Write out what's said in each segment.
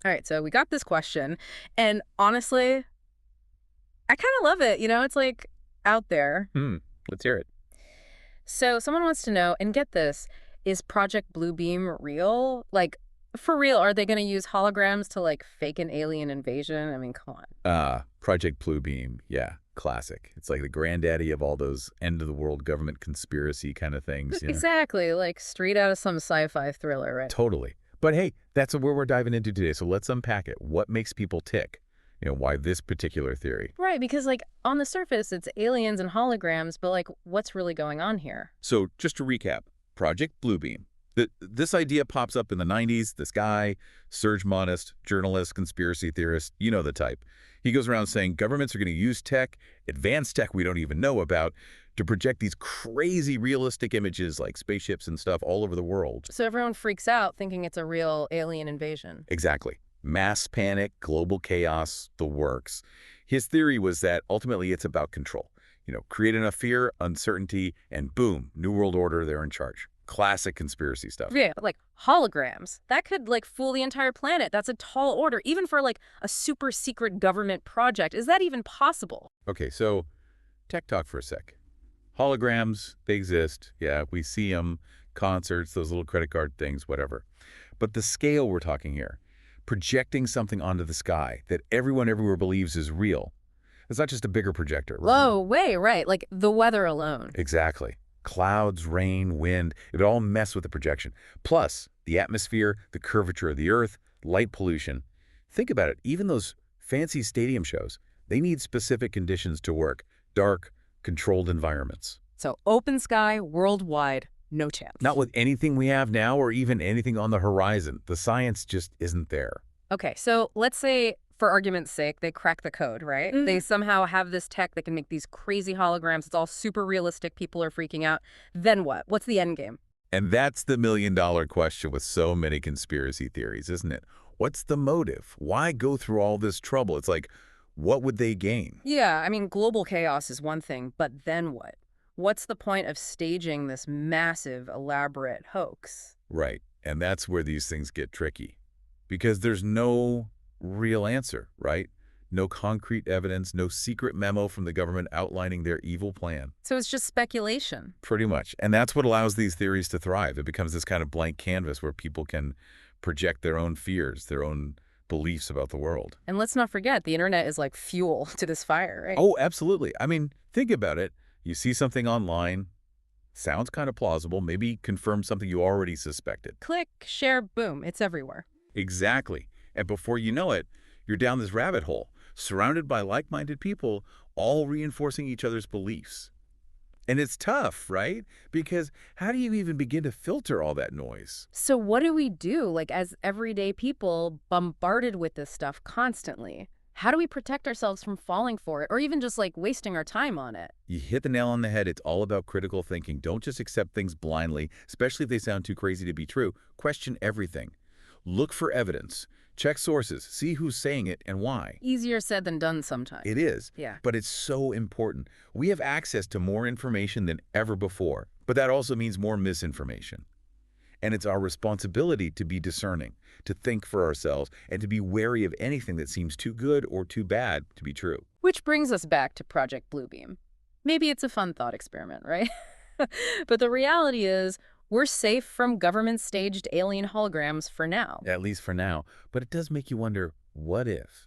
All right, so we got this question, and honestly, I kind of love it. It's like out there. Hmm. Let's hear it. So someone wants to know, and get this, is Project Bluebeam real? Like, for real, are they going to use holograms to like fake an alien invasion? I mean, come on. Project Bluebeam. Yeah, classic. It's like the granddaddy of all those end-of-the-world government conspiracy kind of things, Exactly, like straight out of some sci-fi thriller, right? Totally. But hey, that's where we're diving into today, so let's unpack it. What makes people tick? Why this particular theory? Right, because like on the surface, it's aliens and holograms, but like, what's really going on here? So just to recap, Project Bluebeam. This idea pops up in the 90s. This guy, Serge Monist, journalist, conspiracy theorist, you know the type. He goes around saying governments are going to use tech, advanced tech we don't even know about, to project these crazy realistic images like spaceships and stuff all over the world. So everyone freaks out thinking it's a real alien invasion. Exactly. Mass panic, global chaos, the works. His theory was that ultimately it's about control. Create enough fear, uncertainty, and boom, New World Order, they're in charge. Classic conspiracy stuff. Yeah, like holograms. That could like fool the entire planet. That's a tall order, even for like a super secret government project. Is that even possible? Okay, so tech talk for a sec. Holograms, they exist. Yeah, we see them, concerts, those little credit card things, whatever. But the scale we're talking here, projecting something onto the sky that everyone everywhere believes is real, it's not just a bigger projector. Whoa, wait, right. Like the weather alone. Exactly. Clouds, rain, wind, it all mess with the projection. Plus, the atmosphere, the curvature of the Earth, light pollution. Think about it. Even those fancy stadium shows, they need specific conditions to work. Dark, controlled environments. So open sky, worldwide, no chance. Not with anything we have now or even anything on the horizon. The science just isn't there. Okay, so let's say, for argument's sake, they crack the code, right? They somehow have this tech that can make these crazy holograms. It's all super realistic. People are freaking out. Then what? What's the end game? And that's the million-dollar question with so many conspiracy theories, isn't it? What's the motive? Why go through all this trouble? It's like, what would they gain? Yeah, I mean, global chaos is one thing, but then what? What's the point of staging this massive, elaborate hoax? Right. And that's where these things get tricky. Because there's no real answer, right? No concrete evidence, no secret memo from the government outlining their evil plan. So it's just speculation. Pretty much. And that's what allows these theories to thrive. It becomes this kind of blank canvas where people can project their own fears, their own beliefs about the world. And let's not forget, the internet is like fuel to this fire, right? Oh, absolutely. I mean, think about it. You see something online, sounds kind of plausible, maybe confirms something you already suspected. Click, share, boom, it's everywhere. Exactly. And before you know it, you're down this rabbit hole, surrounded by like-minded people, all reinforcing each other's beliefs. And it's tough, right? Because how do you even begin to filter all that noise? So what do we do, like as everyday people bombarded with this stuff constantly? How do we protect ourselves from falling for it or even just like wasting our time on it? You hit the nail on the head. It's all about critical thinking. Don't just accept things blindly, especially if they sound too crazy to be true. Question everything. Look for evidence. Check sources. See who's saying it and why. Easier said than done sometimes. It is. Yeah. But it's so important. We have access to more information than ever before, but that also means more misinformation. And it's our responsibility to be discerning, to think for ourselves, and to be wary of anything that seems too good or too bad to be true. Which brings us back to Project Bluebeam. Maybe it's a fun thought experiment, right? But the reality is, we're safe from government-staged alien holograms for now. At least for now. But it does make you wonder, what if?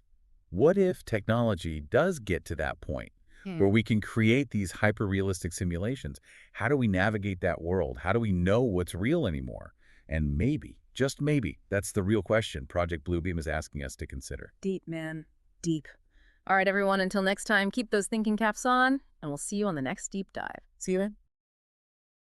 What if technology does get to that point where we can create these hyper-realistic simulations? How do we navigate that world? How do we know what's real anymore? And maybe, just maybe, that's the real question Project Bluebeam is asking us to consider. Deep, man. Deep. All right, everyone, until next time, keep those thinking caps on, and we'll see you on the next deep dive. See you, man.